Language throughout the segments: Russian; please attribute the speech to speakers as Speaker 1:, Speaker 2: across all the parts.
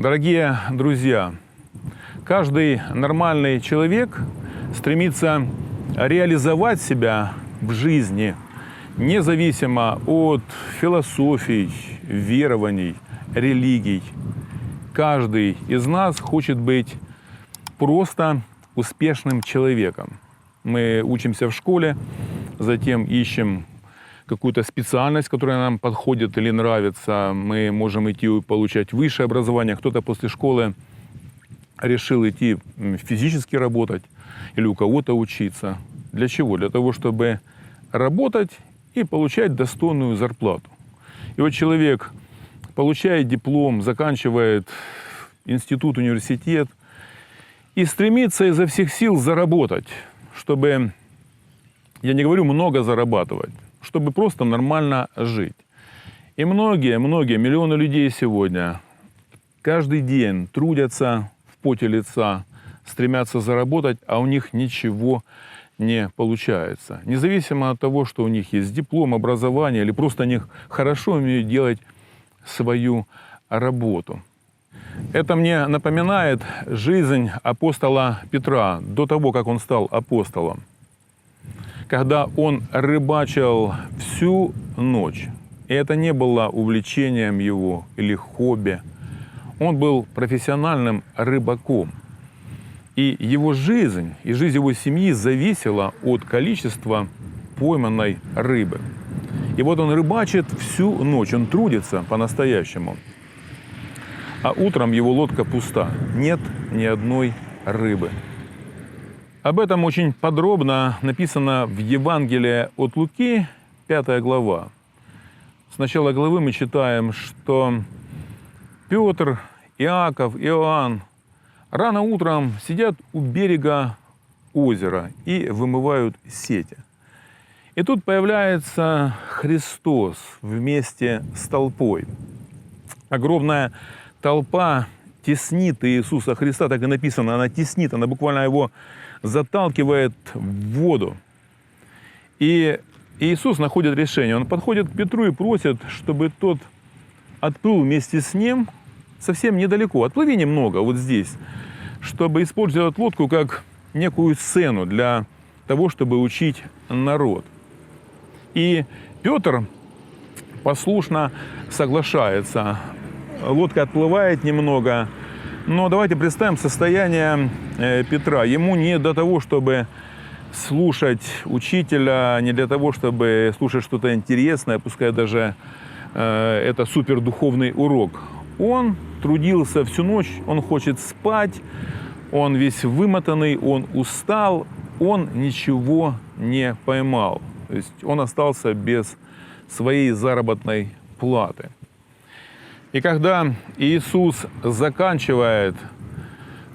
Speaker 1: Дорогие друзья, каждый нормальный человек стремится реализовать себя в жизни, независимо от философий, верований, религий. Каждый из нас хочет быть просто успешным человеком. Мы учимся в школе, затем ищем какую-то специальность, которая нам подходит или нравится. Мы можем идти получать высшее образование. Кто-то после школы решил идти физически работать или у кого-то учиться. Для чего? Для того, чтобы работать и получать достойную зарплату. И вот человек получает диплом, заканчивает институт, университет и стремится изо всех сил заработать, чтобы, я не говорю много зарабатывать, чтобы просто нормально жить. И многие миллионы людей сегодня каждый день трудятся в поте лица, стремятся заработать, а у них ничего не получается. Независимо от того, что у них есть диплом, образование, или просто они хорошо умеют делать свою работу. Это мне напоминает жизнь апостола Петра до того, как он стал апостолом. Когда он рыбачил всю ночь. И это не было увлечением его или хобби. Он был профессиональным рыбаком. И его жизнь, и жизнь его семьи зависела от количества пойманной рыбы. И вот он рыбачит всю ночь, он трудится по-настоящему. А утром его лодка пуста, нет ни одной рыбы. Об этом очень подробно написано в Евангелии от Луки, 5 глава. С начала главы мы читаем, что Петр, Иаков, Иоанн рано утром сидят у берега озера и вымывают сети. И тут появляется Христос вместе с толпой. Огромная толпа теснит Иисуса Христа, так и написано, она теснит, она буквально его заталкивает в воду. И Иисус находит решение. Он подходит к Петру и просит, чтобы тот отплыл вместе с ним совсем недалеко. Отплыви немного вот здесь, чтобы использовать лодку как некую сцену для того, чтобы учить народ. И Петр послушно соглашается. Лодка отплывает немного. Но давайте представим состояние Петра. Ему не до того, чтобы слушать учителя, не для того, чтобы слушать что-то интересное, пускай даже это супердуховный урок. Он трудился всю ночь, он хочет спать, он весь вымотанный, он устал, он ничего не поймал. То есть он остался без своей заработной платы. И когда Иисус заканчивает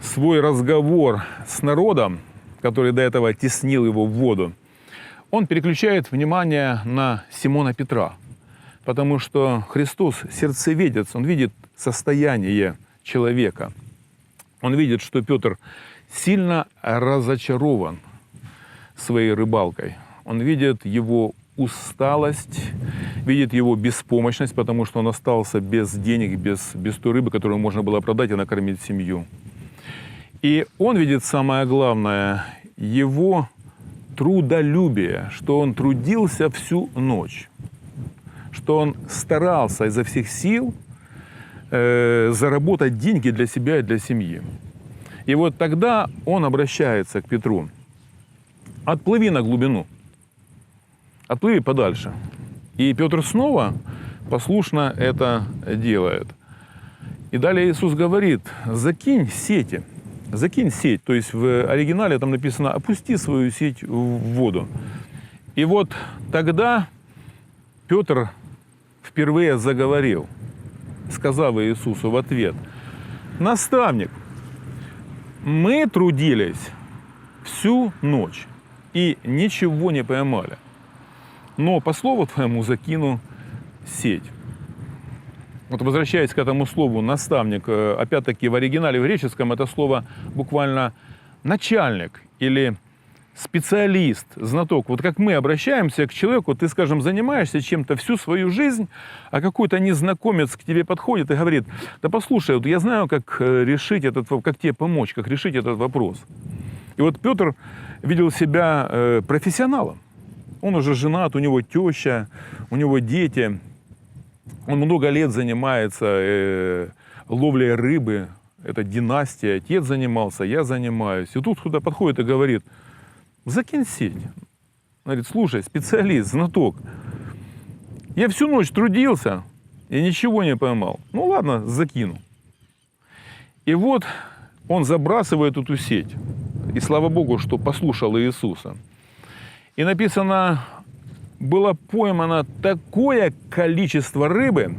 Speaker 1: свой разговор с народом, который до этого теснил его в воду, он переключает внимание на Симона Петра. Потому что Христос сердцеведец, он видит состояние человека. Он видит, что Петр сильно разочарован своей рыбалкой. Он видит его усталость, видит его беспомощность, потому что он остался без денег, без той рыбы, которую можно было продать и накормить семью. И он видит самое главное, его трудолюбие, что он трудился всю ночь, что он старался изо всех сил заработать деньги для себя и для семьи. И вот тогда он обращается к Петру. Отплыви на глубину. Отплыви подальше. И Петр снова послушно это делает. И далее Иисус говорит, закинь сети. Закинь сеть. То есть в оригинале там написано, опусти свою сеть в воду. И вот тогда Петр впервые заговорил, сказав Иисусу в ответ, наставник, мы трудились всю ночь и ничего не поймали. Но по слову твоему закину сеть. Вот возвращаясь к этому слову наставник, опять-таки в оригинале в греческом это слово буквально начальник или специалист, знаток. Вот как мы обращаемся к человеку, ты, скажем, занимаешься чем-то всю свою жизнь, а какой-то незнакомец к тебе подходит и говорит: да послушай, вот я знаю, как решить этот вопрос, как тебе помочь, как решить этот вопрос. И вот Петр видел себя профессионалом. Он уже женат, у него теща, у него дети. Он много лет занимается ловлей рыбы. Это династия. Отец занимался, я занимаюсь. И тут кто-то подходит и говорит: закинь сеть. Он говорит: слушай, специалист, знаток, я всю ночь трудился и ничего не поймал. Ну ладно, закину. И вот он забрасывает эту сеть. И слава Богу, что послушал Иисуса. И написано, было поймано такое количество рыбы.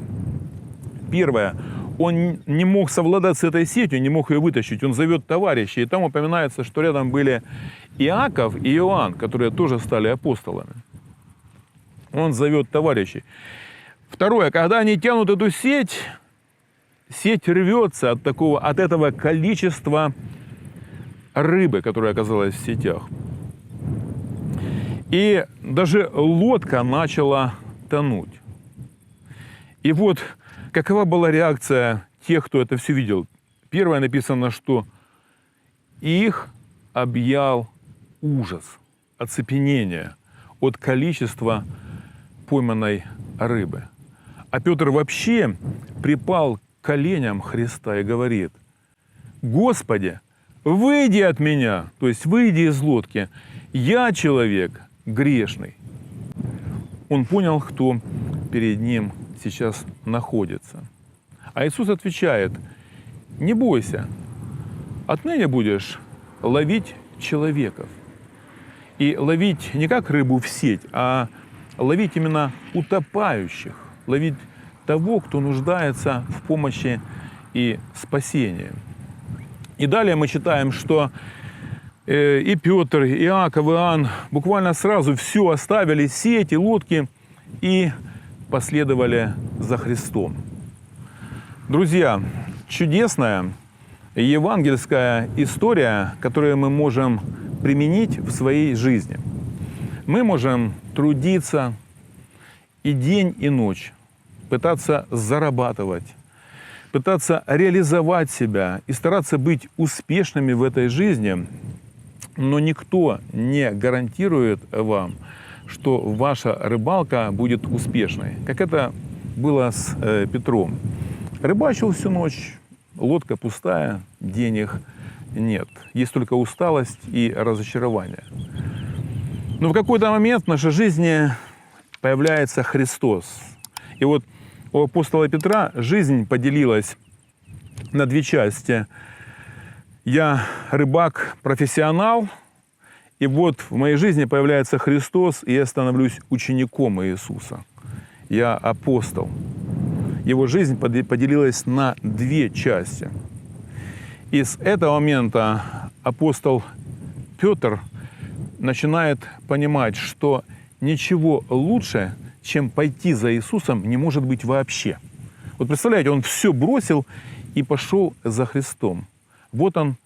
Speaker 1: Первое, он не мог совладать с этой сетью, не мог ее вытащить. Он зовет товарищей. И там упоминается, что рядом были Иаков и Иоанн, которые тоже стали апостолами. Он зовет товарищей. Второе, когда они тянут эту сеть, сеть рвется от этого количества рыбы, которая оказалась в сетях. И даже лодка начала тонуть. И вот какова была реакция тех, кто это все видел? Первое написано, что их объял ужас, оцепенение от количества пойманной рыбы. А Петр вообще припал к коленям Христа и говорит: Господи, выйди от меня, то есть выйди из лодки, я человек грешный. Он понял, кто перед ним сейчас находится. А Иисус отвечает: не бойся, отныне будешь ловить человеков. И ловить не как рыбу в сеть, а ловить именно утопающих, ловить того, кто нуждается в помощи и спасении. И далее мы читаем, что и Петр, и Иаков, и Иоанн буквально сразу все оставили, сети, лодки, и последовали за Христом. Друзья, чудесная евангельская история, которую мы можем применить в своей жизни. Мы можем трудиться и день, и ночь, пытаться зарабатывать, пытаться реализовать себя и стараться быть успешными в этой жизни, но никто не гарантирует вам, что ваша рыбалка будет успешной. Как это было с Петром. Рыбачил всю ночь, лодка пустая, денег нет. Есть только усталость и разочарование. Но в какой-то момент в нашей жизни появляется Христос. И вот у апостола Петра жизнь поделилась на две части. Я рыбак, профессионал, и вот в моей жизни появляется Христос, и я становлюсь учеником Иисуса. Я апостол. Его жизнь поделилась на две части. И с этого момента апостол Петр начинает понимать, что ничего лучше, чем пойти за Иисусом, не может быть вообще. Вот представляете, он все бросил и пошел за Христом. Вот он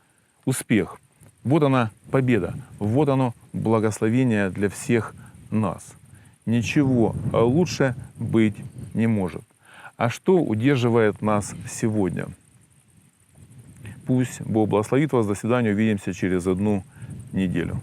Speaker 1: успех, вот она победа, вот оно благословение для всех нас. Ничего лучше быть не может. А что удерживает нас сегодня? Пусть Бог благословит вас. До свидания. Увидимся через 1 неделю.